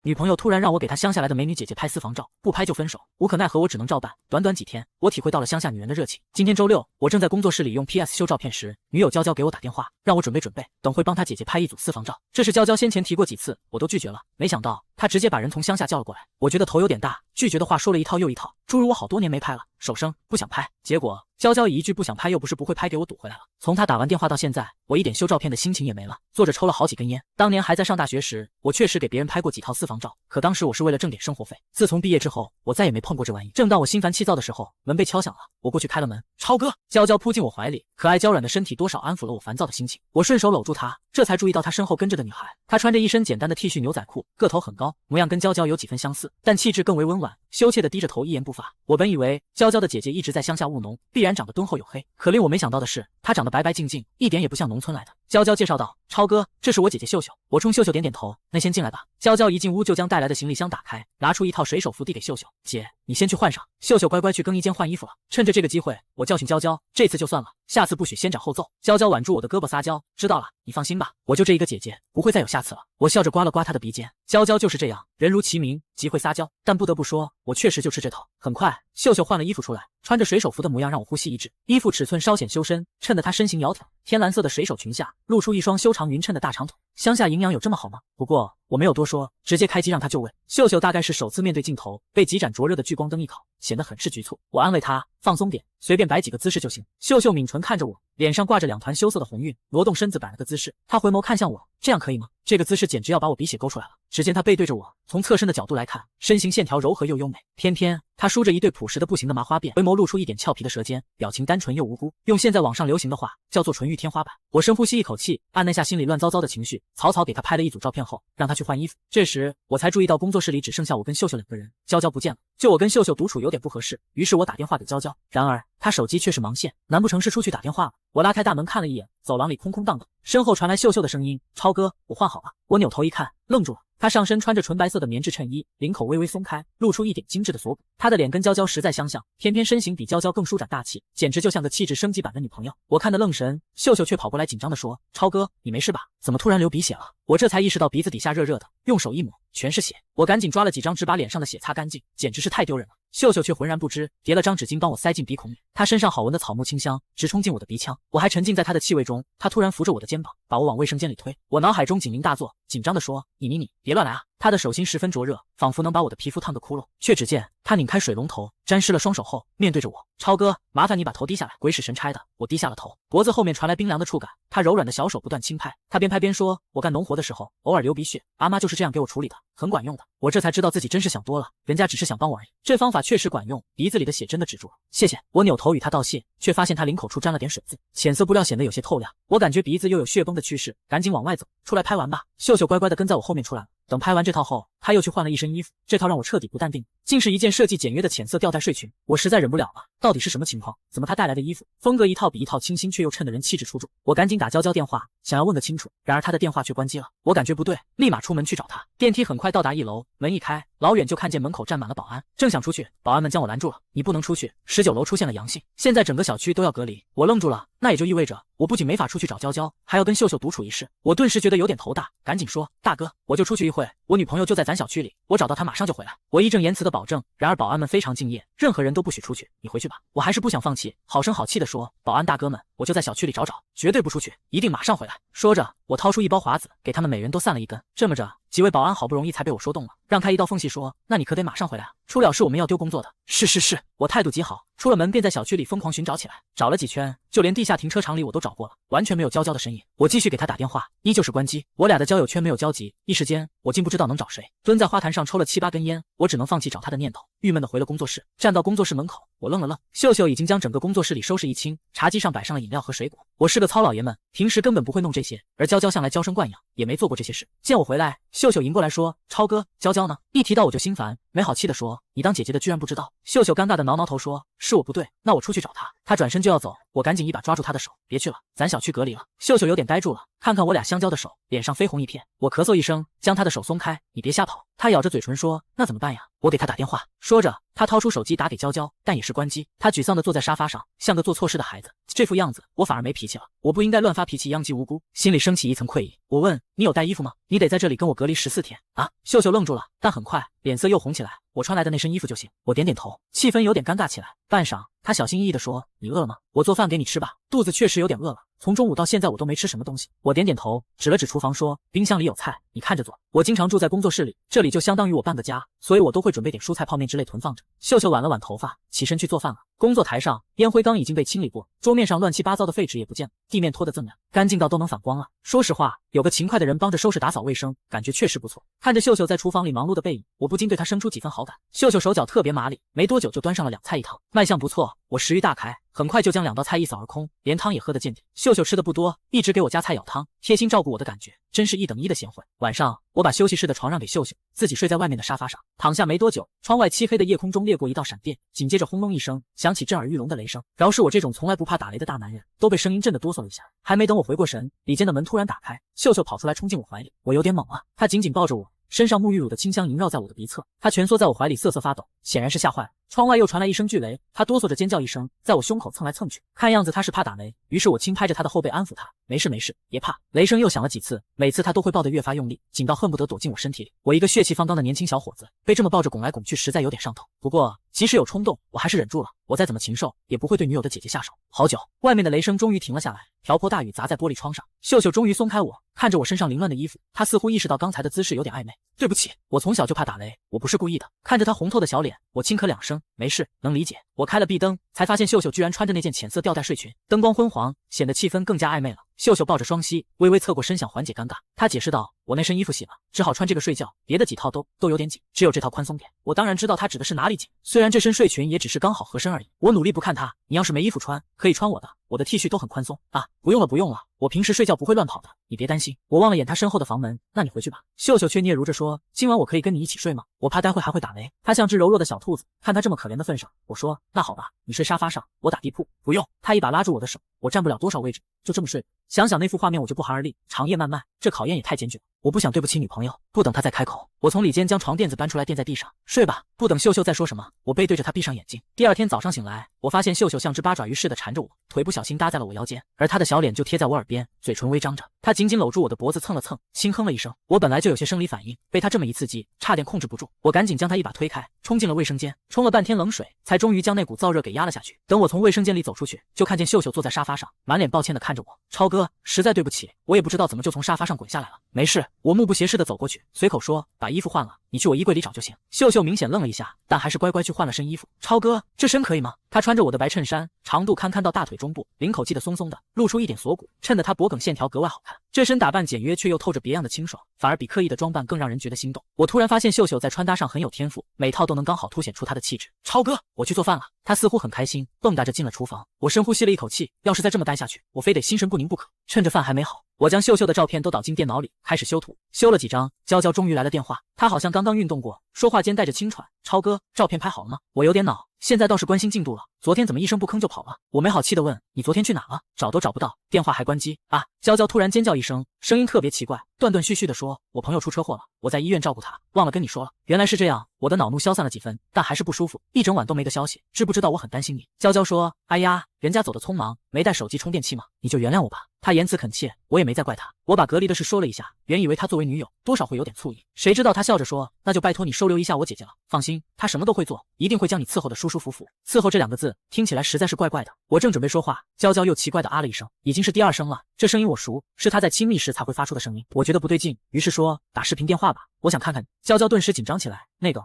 女朋友突然让我给她乡下来的美女姐姐拍私房照，不拍就分手。无可奈何，我只能照办。短短几天，我体会到了乡下女人的热情。今天周六，我正在工作室里用 PS 修照片时，女友娇娇给我打电话，让我准备，等会帮她姐姐拍一组私房照。这是娇娇先前提过几次，我都拒绝了。没想到她直接把人从乡下叫了过来。我觉得头有点大，拒绝的话说了一套又一套，诸如我好多年没拍了，手生不想拍。结果娇娇以一句不想拍又不是不会拍给我堵回来了。从她打完电话到现在，我一点修照片的心情也没了，坐着抽了好几根烟。当年还在上大学时，我确实给别人拍过几套私房照，可当时我是为了挣点生活费。自从毕业之后，我再也没碰过这玩意。正当我心烦气躁的时候，门被敲响了，我过去开了门。超哥，娇娇扑进我怀里，可爱娇软的身体多少安抚了我烦躁的心情。我顺手搂住她，这才注意到她身后跟着的女孩。她穿着一身简单的 T 恤牛仔裤，个头很高，模样跟娇娇有几分相似，但气质更为温婉，羞怯的低着头，一言不发。我本以为娇娇的姐姐一直在乡下务农，必然长得敦厚黝黑，可令我没想到的是，她长得白白净净，一点也不像农村来的。娇娇介绍道：“超哥，这是我姐姐秀秀。”我冲秀秀点点头，那先进来吧。娇娇一进屋就将带来的行李箱打开，拿出一套水手服递给秀秀：“姐，你先去换上。”秀秀乖乖去更衣间换衣服了。趁着这个机会，我教训娇娇，这次就算了，下次不许先斩后奏。娇娇挽住我的胳膊撒娇：“知道了，你放心吧，我就这一个姐姐，不会再有下次了。”我笑着刮了刮她的鼻尖。娇娇就是这样，人如其名，极会撒娇。但不得不说，我确实就吃这套。很快，秀秀换了衣服出来，穿着水手服的模样让我呼吸一滞。衣服尺寸稍显修身，衬得她身形窈窕。天蓝色的水手裙下露出一双修长匀称的大长腿。乡下营养有这么好吗？不过我没有多说，直接开机让她就位。秀秀大概是首次面对镜头，被几盏灼热的聚光灯一烤，显得很是局促。我安慰她放松点，随便摆几个姿势就行。秀秀抿唇看着我，脸上挂着2团羞涩的红晕，挪动身子摆了个姿势。她回眸看向我，这样可以吗？这个姿势简直要把我鼻血勾出来了。只见她背对着我，从侧身的角度来看，身形线条柔和又优美。偏偏她梳着一对朴实的不行的麻花辫，回眸露出一点俏皮的舌尖，表情单纯又无辜，用现在网上流行的话叫做纯欲天花板。我深呼吸一口气，按捺下心里乱糟糟的情绪，草草给她拍了一组照片后，让她去换衣服。这时我才注意到工作室里只剩下我跟秀秀2个人，娇娇不见了，就我跟秀秀独处有点不合适，于是我打电话给娇娇，然而她手机却是忙线，难不成是出去打电话了？我拉开大门看了一眼，走廊里空空荡荡，身后传来秀秀的声音：“超哥，我换好了。”我扭头一看，愣住了。她上身穿着纯白色的棉质衬衣，领口微微松开，露出一点精致的锁骨。她的脸跟娇娇实在相像，偏偏身形比娇娇更舒展大气，简直就像个气质升级版的女朋友。我看得愣神，秀秀却跑过来紧张地说：“超哥，你没事吧？怎么突然流鼻血了？”我这才意识到鼻子底下热热的，用手一抹，全是血。我赶紧抓了几张纸把脸上的血擦干净，简直是太丢人了。秀秀却浑然不知，叠了张纸巾帮我塞进鼻孔里。她身上好闻的草木清香直冲进我的鼻腔，我还沉浸在她的气味中。她突然扶着我的肩膀，把我往卫生间里推。我脑海中警铃大作，紧张地说：“你别乱来啊！”她的手心十分灼热，仿佛能把我的皮肤烫个窟窿。却只见她拧开水龙头，沾湿了双手后，面对着我：“超哥，麻烦你把头低下来。”鬼使神差的，我低下了头，脖子后面传来冰凉的触感。她柔软的小手不断轻拍，她边拍边说：“我干农活的时候偶尔流鼻血，阿妈就是这样给我处理的，很管用的。”我这才知道自己真是想多了，人家只是想帮我而已。这方法确实管用，鼻子里的血真的止住了。谢谢。我扭头与她道谢，却发现她领口处沾了点水渍，浅色布料显得有些透亮。我感觉鼻子又有血崩的趋势，赶紧往外走。出来拍完吧。秀秀乖乖的跟在我后面出来了。等拍完这套后，她又去换了一身衣服，这套让我彻底不淡定，竟是一件设计简约的浅色吊带睡裙。我实在忍不了了，到底是什么情况？怎么她带来的衣服风格一套比一套清新，却又衬得人气质出众？我赶紧打娇娇电话，想要问个清楚，然而她的电话却关机了。我感觉不对，立马出门去找她。电梯很快到达1楼，门一开，老远就看见门口站满了保安，正想出去，保安们将我拦住了。你不能出去，19楼出现了阳性，现在整个小区都要隔离。我愣住了，那也就意味着我不仅没法出去找娇娇，还要跟秀秀独处一室。我顿时觉得有点头大，赶紧说：“大哥，我就出去一会，我女朋友就在咱小区里，我找到她马上就回来。”我义正言辞的保证，然而保安们非常敬业，任何人都不许出去，你回去吧。我还是不想放弃，好声好气的说：“保安大哥们，我就在小区里找找，绝对不出去，一定马上回来。”说着，我掏出一包华子，给他们每人都散了一根。这么着，几位保安好不容易才被我说动了，让开一道缝隙说：“那你可得马上回来啊，出了事我们要丢工作的。”是，我态度极好，出了门便在小区里疯狂寻找起来，找了几圈，就连地下停车场里我都找过了，完全没有娇娇的身影。我继续给她打电话，依旧是关机。我俩的交友圈没有交集，一时间我竟不知道能找谁。蹲在花坛上抽了7、8根烟，我只能放弃找她的念头，郁闷的回了工作室。站到工作室门口，我愣了愣，秀秀已经将整个工作室里收拾一清，茶几上摆上了饮料和水果。我是个糙老爷们，平时根本不会弄这些，而娇娇向来娇生惯养，也没做过这些事。见我回来，秀秀迎过来说：“超哥，娇娇呢？”一提到我就心烦，没好气的说：“你当姐姐的居然不知道？”秀秀尴尬的挠挠头说：“是我不对，那我出去找她。”她转身就要走，我赶紧一把抓住她的手：“别去了，咱小区隔离了。”秀秀有点呆住了，看看我俩相交的手，脸上绯红一片。我咳嗽一声，将她的手松开：“你别瞎跑。”他咬着嘴唇说：“那怎么办呀？我给他打电话。”说着，他掏出手机打给娇娇，但也是关机。他沮丧地坐在沙发上，像个做错事的孩子。这副样子，我反而没脾气了。我不应该乱发脾气，殃及无辜，心里升起一层愧意。我问：“你有带衣服吗？你得在这里跟我隔离14天啊！”秀秀愣住了，但很快脸色又红起来。我穿来的那身衣服就行。我点点头，气氛有点尴尬起来。半晌，他小心翼翼地说：“你饿了吗？我做饭给你吃吧。”肚子确实有点饿了，从中午到现在我都没吃什么东西。我点点头，指了指厨房说：“冰箱里有菜，你看着做。”我经常住在工作室里，这里就相当于我半个家，所以我都会准备点蔬菜、泡面之类囤放着。秀秀挽了挽头发，起身去做饭了。工作台上烟灰缸已经被清理过，桌面上乱七八糟的废纸也不见了，地面拖得锃亮，干净到都能反光了。说实话，有个勤快的人帮着收拾打扫卫生，感觉确实不错。看着秀秀在厨房里忙碌的背影，我不禁对她生出几分好感。秀秀手脚特别麻利，没多久就端上了2菜1汤，卖相不错。我食欲大开，很快就将2道菜一扫而空，连汤也喝得见底。秀秀吃的不多，一直给我夹菜舀汤，贴心照顾我的感觉，真是1等1的贤惠。晚上，我把休息室的床让给秀秀，自己睡在外面的沙发上。躺下没多久，窗外漆黑的夜空中掠过一道闪电，紧接着轰隆一声，响起震耳欲聋的雷声。饶是我这种从来不怕打雷的大男人，都被声音震得哆嗦了一下。还没等我回过神，里间的门突然打开，秀秀跑出来冲进我怀里，我有点懵啊。她紧紧抱着我，身上沐浴乳的清香萦绕在我的鼻侧，她蜷缩在我怀里瑟瑟发抖，显然是吓坏了。窗外又传来一声巨雷，她哆嗦着尖叫一声，在我胸口蹭来蹭去，看样子她是怕打雷。于是我轻拍着她的后背安抚她：“没事没事，别怕。”雷声又响了几次，每次她都会抱得越发用力，紧到恨不得躲进我身体里。我一个血气方刚的年轻小伙子，被这么抱着拱来拱去，实在有点上头。不过即使有冲动，我还是忍住了。我再怎么禽兽，也不会对女友的姐姐下手。好久，外面的雷声终于停了下来，瓢泼大雨砸在玻璃窗上。秀秀终于松开我，看着我身上凌乱的衣服，她似乎意识到刚才的姿势有点暧昧。对不起，我从小就怕打雷，我不是故意的。看着她红透的小脸，我轻咳2声，没事，能理解。我开了壁灯，才发现秀秀居然穿着那件浅色吊带睡裙，灯光昏黄，显得气氛更加暧昧了。秀秀抱着双膝，微微侧过身想缓解尴尬。她解释道：“我那身衣服洗了，只好穿这个睡觉，别的几套都有点紧，只有这套宽松点。”我当然知道她指的是哪里紧，虽然这身睡裙也只是刚好合身而已。我努力不看她，你要是没衣服穿，可以穿我的，我的 T 恤都很宽松啊。不用了不用了，我平时睡觉不会乱跑的，你别担心。我望了眼她身后的房门，那你回去吧。秀秀却嗫嚅着说：“今晚我可以跟你一起睡吗？我怕待会还会打雷。”她像只柔弱的小兔子，看她这么可怜的份上，我说：“那好吧，你睡沙发上，我打地铺。”不用。她一把拉住我的手，我占不了多少位置，就这么睡。想想那幅画面，我就不寒而栗。长夜漫漫，这考验也太艰巨了。我不想对不起女朋友。不等她再开口，我从里间将床垫子搬出来垫在地上，睡吧。不等秀秀再说什么，我背对着她闭上眼睛。第二天早上醒来，我发现秀秀像只八爪鱼似的缠着我，腿不小心搭在了我腰间，而她的小脸就贴在我耳边，嘴唇微张着。她紧紧搂住我的脖子蹭了蹭，轻哼了一声。我本来就有些生理反应，被她这么一刺激，差点控制不住。我赶紧将她一把推开，冲进了卫生间，冲了半天冷水，才终于将那股燥热给压了下去。等我从卫生间里走出去，就看见秀秀坐在沙发上，满脸抱歉地看着我。超哥，实在对不起，我也不知道怎么就从沙发上滚下来了。没事，我目不斜视地走过去，随口说：“把衣服换了，你去我衣柜里找就行。”秀秀明显愣了一下，但还是乖乖去换了身衣服。超哥，这身可以吗？她穿着我的白衬衫，长度堪堪到大腿中部，领口系得松松的，露出一点锁骨，衬得她脖颈线条格外好看。这身打扮简约却又透着别样的清爽，反而比刻意的装扮更让人觉得心动。我突然发现秀秀在穿搭上很有天赋，每套都能刚好凸显出她的气质。超哥，我去做饭了。她似乎很开心，蹦跶着进了厨房。我深呼吸了一口气，要是再这么待下去，我非得心神不宁不可。趁着饭还没好，我将秀秀的照片都导进电脑里，开始修图。修了几张，娇娇终于来了电话。她好像刚刚运动过，说话间带着轻喘。超哥，照片拍好了吗？我有点恼，现在倒是关心进度了，昨天怎么一声不吭就跑了？我没好气地问：“你昨天去哪了？找都找不到，电话还关机啊！”娇娇突然尖叫一声，声音特别奇怪，断断续续地说：“我朋友出车祸了，我在医院照顾他，忘了跟你说了。”原来是这样，我的恼怒消散了几分，但还是不舒服，一整晚都没个消息，知不知道我很担心你？娇娇说：“哎呀，人家走得匆忙，没带手机充电器嘛，你就原谅我吧。”她言辞恳切，我也没再怪她。我把隔离的事说了一下，原以为她作为女友多少会有点醋意，谁知道她笑着说：“那就拜托你收留一下我姐姐了，放心，她什么都会做，一定会将你伺候得舒舒服服。”伺候这2个字听起来实在是怪怪的。我正准备说话，娇娇又奇怪地啊了一声，已经是第2声了，这声音我熟，是她在亲密时才会发出的声音。我觉得不对劲，于是说：“打视频电话吧，我想看看你。”娇娇顿时紧张起来，那个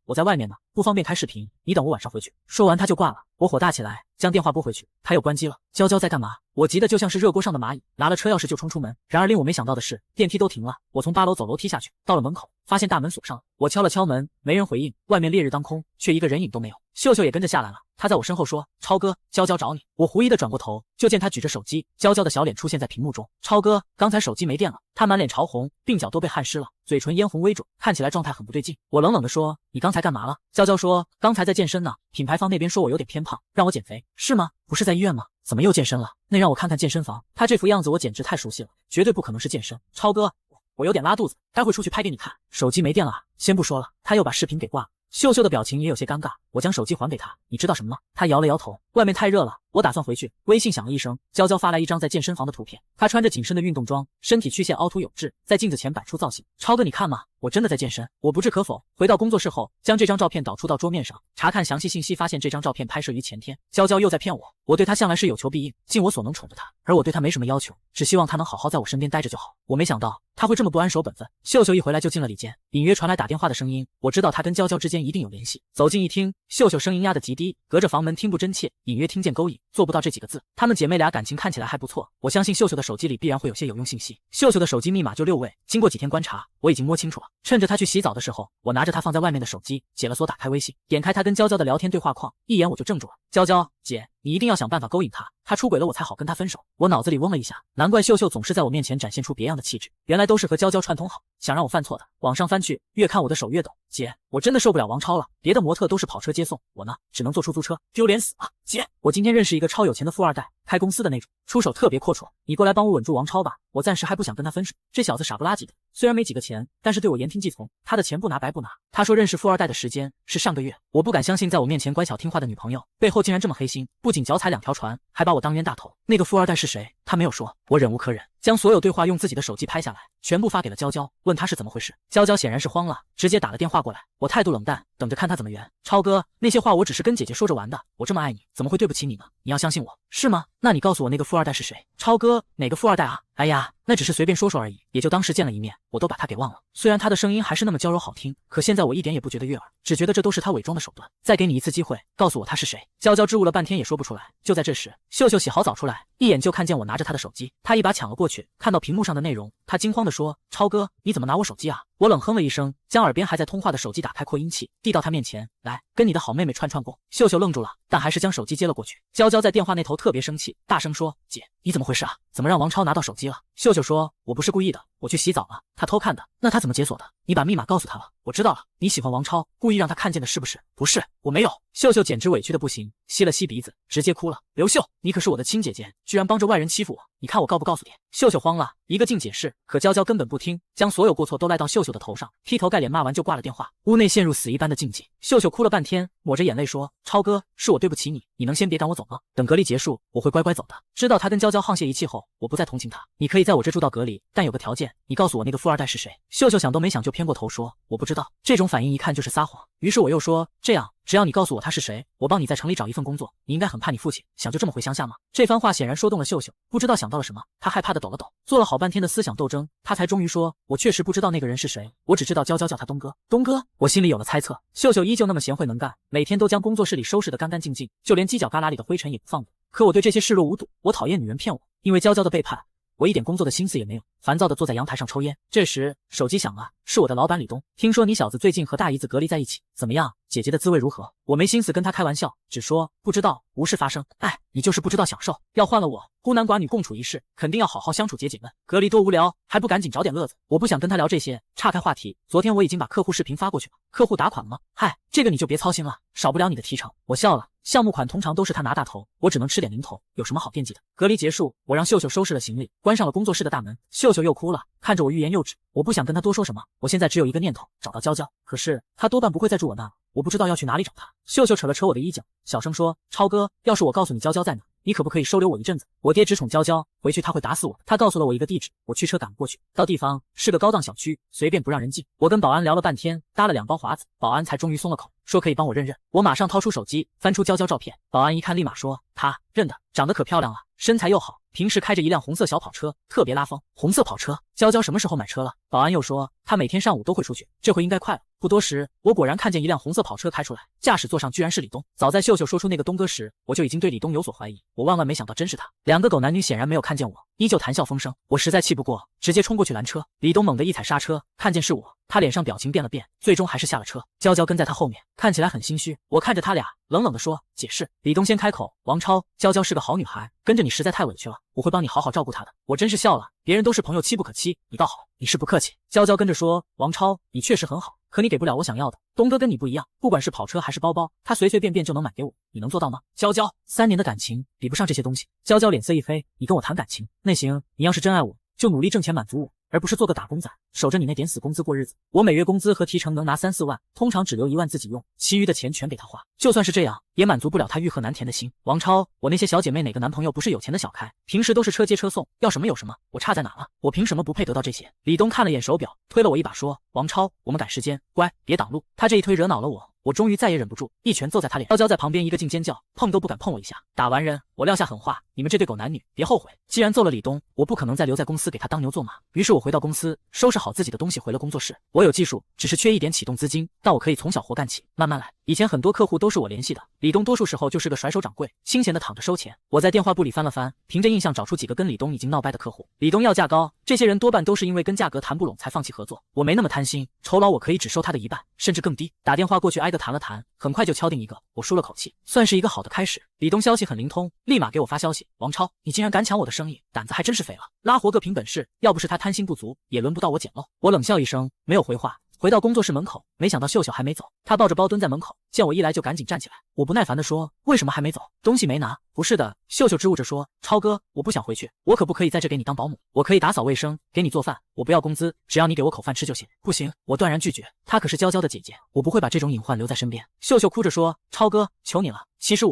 我在外面呢，不方便开视频，你等我晚上回去。说完她就挂了。我火大起来，将电话拨回去，她又关机了。娇娇在干嘛？我急得就像是热锅上的蚂蚁，拿了车钥匙就冲出门。然而令我没想到的是，电梯都停了。我从8楼走楼梯下去，到了门口，发现大门锁上了。我敲了敲门，没人回应，外面烈日当空，却一个人影都没有。秀秀也跟着下来了，她在我身后说：“超哥，娇娇找你。”我狐疑的转过头，就见她举着手机，娇娇的小脸出现在屏幕中。超哥，刚才手机没电了。她满脸潮红，鬓角都被汗湿了，嘴唇嫣红微肿，看起来状态很不对劲。我冷冷地说：“你刚才干嘛了？”娇娇说：“刚才在健身呢，品牌方那边说我有点偏胖，让我减肥。”是吗？不是在医院吗？怎么又健身了？那让我看看健身房。她这副样子我简直太熟悉了，绝对不可能是健身。超哥，我有点拉肚子，待会出去拍给你看。手机没电了啊，先不说了。他又把视频给挂了。秀秀的表情也有些尴尬，我将手机还给他，你知道什么吗？他摇了摇头，外面太热了，我打算回去。微信响了一声，娇娇发来一张在健身房的图片，她穿着紧身的运动装，身体曲线凹凸有致，在镜子前摆出造型。超哥，你看嘛，我真的在健身。我不置可否。回到工作室后，将这张照片导出到桌面上，查看详细信息，发现这张照片拍摄于前天。娇娇又在骗我，我对她向来是有求必应，尽我所能宠着她，而我对她没什么要求，只希望她能好好在我身边待着就好。我没想到她会这么不安守本分。秀秀一回来就进了里间，隐约传来打电话的声音，我知道她跟娇娇之间一定有联系。走近一听，秀秀声音压得极低，隔着房门听不真切，隐约听见勾引，做不到这几个字。她们姐妹俩感情看起来还不错，我相信秀秀的手机里必然会有些有用信息。秀秀的手机密码就6位，经过几天观察，我已经摸清楚了。趁着她去洗澡的时候，我拿着她放在外面的手机，解了锁，打开微信，点开她跟娇娇的聊天对话框，一眼我就怔住了。娇娇姐，你一定要想办法勾引他出轨了我才好跟他分手。我脑子里嗡了一下，难怪秀秀总是在我面前展现出别样的气质，原来都是和娇娇串通好，想让我犯错的。往上翻去，越看我的手越抖。姐，我真的受不了王超了，别的模特都是跑车接送，我呢只能坐出租车，丢脸死了。姐，我今天认识一个超有钱的富二代，开公司的那种，出手特别阔绰，你过来帮我稳住王超吧，我暂时还不想跟他分手。这小子傻不拉几的，虽然没几个钱，但是对我言听计从，他的钱不拿白不拿。他说认识富二代的时间是上个月，我不敢相信在我面前乖巧听话的女朋友背后竟然这么黑心，不仅脚踩2条船，还把我当冤大头。那个富二代是谁？他没有说，我忍无可忍，将所有对话用自己的手机拍下来，全部发给了娇娇，问她是怎么回事。娇娇显然是慌了，直接打了电话过来，我态度冷淡，等着看她怎么圆。超哥，那些话我只是跟姐姐说着玩的，我这么爱你，怎么会对不起你呢？你要相信我，是吗？那你告诉我那个富二代是谁？超哥，哪个富二代啊？哎呀，那只是随便说说而已，也就当时见了一面，我都把他给忘了。虽然他的声音还是那么娇柔好听，可现在我一点也不觉得悦耳，只觉得这都是他伪装的手段。再给你一次机会，告诉我他是谁。娇娇支吾了半天也说不出来。就在这时，秀秀洗好澡出来，一眼就看见我拿着他的手机，他一把抢了过去，看到屏幕上的内容，他惊慌地说：超哥，你怎么拿我手机啊？我冷哼了一声，将耳边还在通话的手机打开扩音器，递到他面前，来，跟你的好妹妹串供。秀秀愣住了，但还是将手机接了过去。娇娇在电话那头特别生气，大声说：姐，你怎么回事啊？怎么让王超拿到手机了？秀秀说：我不是故意的，我去洗澡了，他偷看的。那他怎么解锁的？你把密码告诉他了。我知道了，你喜欢王超，故意让他看见的是不是？不是，我没有。秀秀简直委屈的不行，吸了吸鼻子，直接哭了。刘秀，你可是我的亲姐姐，居然帮着外人欺负我，你看我告不告诉你？秀秀慌了，一个劲解释，可娇娇根本不听，将所有过错都赖到秀秀的头上，劈头盖脸骂完就挂了电话。屋内陷入死一般的静寂，秀秀哭了半天，抹着眼泪说：超哥，是我对不起你，你能先别赶我走吗？等隔离结束，我会乖乖走的。知道他跟娇娇沆瀣一气后，我不再同情他，你可以在我这住到隔离，但有个条件，你告诉我那个富二代是谁。秀秀想都没想就偏过头说：我不知道。这种反应一看就是撒谎。于是我又说：这样，只要你告诉我他是谁，我帮你在城里找一份工作。你应该很怕你父亲，想就这么回乡下吗？这番话显然说动了秀秀，不知道想到了什么，她害怕的抖了抖，做了好半天的思想斗争，她才终于说：我确实不知道那个人是谁，我只知道娇娇叫他东哥。东哥，我心里有了猜测。秀秀依旧那么贤惠能干，每天都将工作室里收拾得干干净净，就连犄角旮旯里的灰尘也不放过。可我对这些视若无睹，我讨厌女人骗我，因为娇娇的背叛，我一点工作的心思也没有，烦躁地坐在阳台上抽烟。这时手机响了，是我的老板李东。听说你小子最近和大姨子隔离在一起，怎么样？姐姐的滋味如何？我没心思跟他开玩笑，只说不知道，无事发生。哎，你就是不知道享受。要换了我，孤男寡女共处一室，肯定要好好相处解解闷。隔离多无聊，还不赶紧找点乐子？我不想跟他聊这些，岔开话题。昨天我已经把客户视频发过去了，客户打款了吗？嗨，这个你就别操心了，少不了你的提成。我笑了，项目款通常都是他拿大头，我只能吃点零头，有什么好惦记的？隔离结束，我让秀秀收拾了行李，关上了工作室的大门。秀秀又哭了，看着我欲言又止。我不想跟他多说什么，我现在只有一个念头，找到娇娇。可是他多半不会再住我那了，我不知道要去哪里找他。秀秀扯了扯我的衣角，小声说：超哥，要是我告诉你娇娇在哪，你可不可以收留我一阵子？我爹只宠娇娇，回去他会打死我。他告诉了我一个地址，我驱车赶过去。到地方是个高档小区，随便不让人进。我跟保安聊了半天，搭了2包华子，保安才终于松了口，说可以帮我认认。我马上掏出手机，翻出娇娇照片，保安一看立马说：她认得，长得可漂亮了，身材又好，平时开着一辆红色小跑车，特别拉风。红色跑车，娇娇什么时候买车了？保安又说她每天上午都会出去，这回应该快了。不多时，我果然看见一辆红色跑车开出来，驾驶座上居然是李东。早在秀秀说出那个东哥时，我就已经对李东有所怀疑，我万万没想到真是他。2个狗男女显然没有看见我，依旧谈笑风生。我实在气不过，直接冲过去拦车。李东猛地一踩刹车，看见是我，他脸上表情变了变，最终还是下了车。娇娇跟在他后面，看起来很心虚。我看着他俩，冷冷地说：解释。李东先开口：王超，娇娇是个好女孩，跟着你实在太委屈了，我会帮你好好照顾她的。我真是笑了，别人都是朋友，妻不可欺，你倒好，你是不客气。娇娇跟着说：王超，你确实很好，可你给不了我想要的。东哥跟你不一样，不管是跑车还是包包，他随随便便就能买给我，你能做到吗？娇娇，3年的感情比不上这些东西。娇娇脸色一黑，你跟我谈感情？那行，你要是真爱我，就努力挣钱满足我，而不是做个打工仔，守着你那点死工资过日子。我每月工资和提成能拿3、4万，通常只留1万自己用，其余的钱全给他花。就算是这样，也满足不了他欲壑难填的心。王超，我那些小姐妹哪个男朋友不是有钱的小开？平时都是车接车送，要什么有什么，我差在哪了？我凭什么不配得到这些？李东看了眼手表，推了我一把说：“王超，我们赶时间，乖，别挡路。”他这一推惹恼了我。我终于再也忍不住，一拳揍在他脸。娇娇在旁边一个劲尖叫，碰都不敢碰我一下。打完人，我撂下狠话：你们这对狗男女，别后悔。既然揍了李东，我不可能再留在公司给他当牛做马。于是我回到公司，收拾好自己的东西，回了工作室。我有技术，只是缺一点启动资金，但我可以从小活干起，慢慢来。以前很多客户都是我联系的，李东多数时候就是个甩手掌柜，清闲的躺着收钱。我在电话簿里翻了翻，凭着印象找出几个跟李东已经闹掰的客户。李东要价高，这些人多半都是因为跟价格谈不拢才放弃合作。我没那么贪心，酬劳我可以只收他的1半，甚至更低。打电话过去挨个谈了谈，很快就敲定一个，我舒了口气，算是一个好的开始。李东消息很灵通，立马给我发消息：王超，你竟然敢抢我的生意，胆子还真是肥了。拉活个凭本事，要不是他贪心不足，也轮不到我捡漏。我冷笑一声，没有回话。回到工作室门口，没想到秀秀还没走，她抱着包蹲在门口，见我一来就赶紧站起来。我不耐烦地说：为什么还没走？东西没拿？不是的，秀秀支吾着说：超哥，我不想回去，我可不可以在这给你当保姆？我可以打扫卫生，给你做饭，我不要工资，只要你给我口饭吃就行。不行，我断然拒绝，她可是娇娇的姐姐，我不会把这种隐患留在身边。秀秀哭着说：超哥，求你了，其实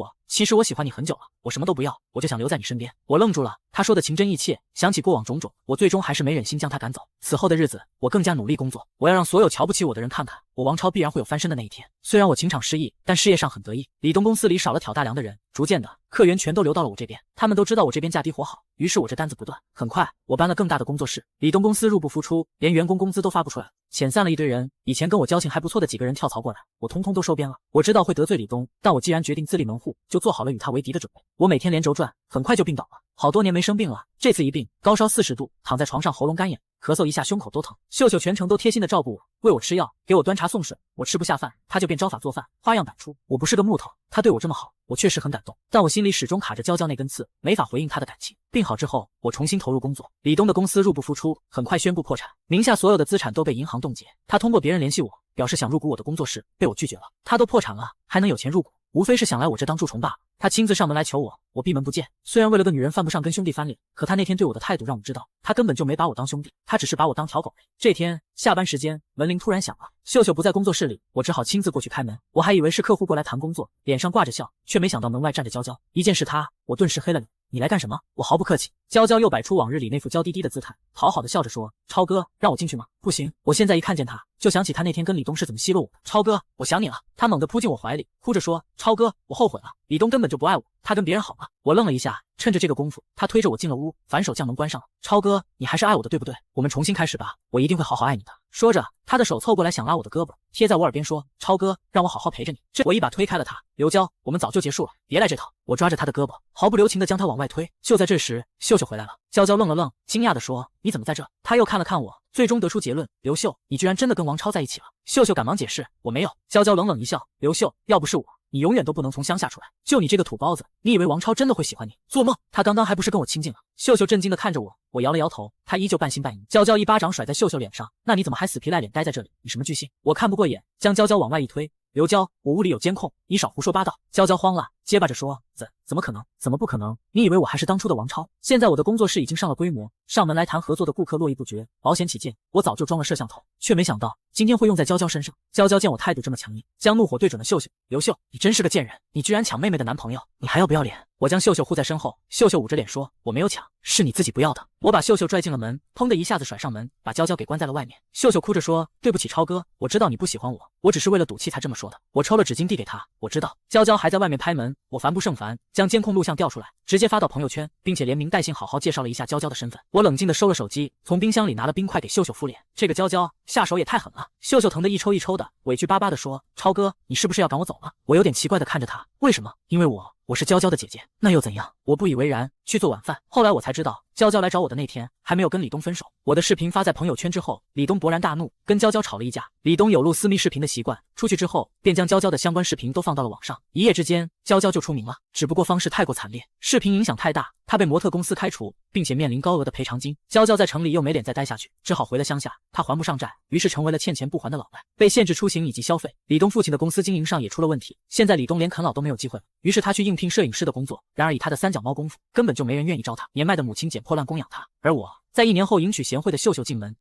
我喜欢你很久了，我什么都不要，我就想留在你身边。我愣住了，他说的情真意切，想起过往种种，我最终还是没忍心将他赶走。此后的日子，我更加努力工作，我要让所有瞧不起我的人看看，我王超必然会有翻身的那一天。虽然我情场失意，但事业上很得意。李东公司里少了挑大梁的人，逐渐的客源全都流到了我这边，他们都知道我这边价低活好，于是我这单子不断。很快，我搬了更大的工作室，李东公司入不敷出，连员工工资都发不出来，遣散了一堆人。以前跟我交情还不错的几个人跳槽过来，我通通都收编了。我知道会得罪李东，但我既然决定自立门户，就做好了与他为敌的准备。我每天连轴转，很快就病倒了。好多年没生病了，这次一病，高烧40度，躺在床上喉咙干痒，咳嗽一下胸口都疼。秀秀全程都贴心的照顾我，喂我吃药，给我端茶送水。我吃不下饭，他就变招法做饭，花样百出。我不是个木头，他对我这么好，我确实很感动。但我心里始终卡着娇娇那根刺，没法回应他的感情。病好之后，我重新投入工作。李东的公司入不敷出，很快宣布破产，名下所有的资产都被银行冻结。他通过别人联系我，表示想入股我的工作室，被我拒绝了。他都破产了，还能有钱入股？无非是想来我这当蛀虫罢了。他亲自上门来求我，我闭门不见。虽然为了个女人犯不上跟兄弟翻脸，可他那天对我的态度让我知道，他根本就没把我当兄弟，他只是把我当条狗。这天下班时间，门铃突然响了，秀秀不在工作室里，我只好亲自过去开门。我还以为是客户过来谈工作，脸上挂着笑，却没想到门外站着娇娇。一见是她，我顿时黑了脸。你来干什么？我毫不客气。娇娇又摆出往日里那副娇滴滴的姿态，讨好的笑着说：超哥，让我进去吗？不行，我现在一看见他，就想起他那天跟李东是怎么奚落我的。超哥，我想你了。他猛地扑进我怀里，哭着说：超哥，我后悔了，李东根本就不爱我，他跟别人好了。我愣了一下，趁着这个功夫，他推着我进了屋，反手将门关上了。超哥，你还是爱我的对不对？我们重新开始吧，我一定会好好爱你的。说着，他的手凑过来想拉我的胳膊，贴在我耳边说：超哥，让我好好陪着你。我一把推开了他。刘娇，我们早就结束了，别来这套。我抓着他的胳膊，毫不留情地将他往外推。就在这时，秀秀回来了。娇娇愣了愣，惊讶地说：你怎么在这？他又看了看我，最终得出结论：刘秀，你居然真的跟王超在一起了。秀秀赶忙解释：我没有。娇娇冷冷一笑：刘秀，要不是我，你永远都不能从乡下出来。就你这个土包子，你以为王超真的会喜欢你？做梦！他刚刚还不是跟我亲近了？秀秀震惊地看着我，我摇了摇头，他依旧半信半疑。娇娇一巴掌甩在秀秀脸上：那你怎么还死皮赖脸待在这里？你什么居心？我看不过眼，将娇娇往外一推。刘娇，我屋里有监控，你少胡说八道。娇娇慌了，结巴着说：怎么可能？怎么不可能？你以为我还是当初的王超？现在我的工作室已经上了规模，上门来谈合作的顾客络绎不绝。保险起见，我早就装了摄像头，却没想到今天会用在娇娇身上。娇娇见我态度这么强硬，将怒火对准了秀秀。刘秀，你真是个贱人，你居然抢妹妹的男朋友，你还要不要脸？我将秀秀护在身后，秀秀捂着脸说：我没有抢，是你自己不要的。我把秀秀拽进了门，砰的一下子甩上门，把娇娇给关在了外面。秀秀哭着说：对不起超哥，我知道你不喜欢我，我只是为了赌气才这么说的。我抽了纸巾递给他，我知道。娇娇还在外面拍门，我烦不胜烦，将监控录像调出来，直接发到朋友圈，并且连名带姓好好介绍了一下娇娇的身份。我冷静地收了手机，从冰箱里拿了冰块给秀秀敷脸。这个娇娇下手也太狠了。秀秀疼得一抽一抽的，委屈巴巴地说：超哥，你是不是要赶我走了？我有点奇怪地看着他，为什么？因为我是娇娇的姐姐，那又怎样？我不以为然，去做晚饭。后来我才知道，娇娇来找我的那天还没有跟李东分手。我的视频发在朋友圈之后，李东勃然大怒，跟娇娇吵了一架。李东有录私密视频的习惯，出去之后便将娇娇的相关视频都放到了网上，一夜之间娇娇就出名了。只不过方式太过惨烈，视频影响太大，她被模特公司开除，并且面临高额的赔偿金。娇娇在城里又没脸再待下去，只好回了乡下。她还不上债，于是成为了欠钱不还的老赖，被限制出行以及消费。李东父亲的公司经营上也出了问题，现在李东连啃老都没有机会了，于是他去应聘摄影师的工作。然而以他的三脚猫功夫，根本就没人愿意招他。年迈的母亲捡破烂供养他，而我在1年后迎娶贤惠的秀秀进门，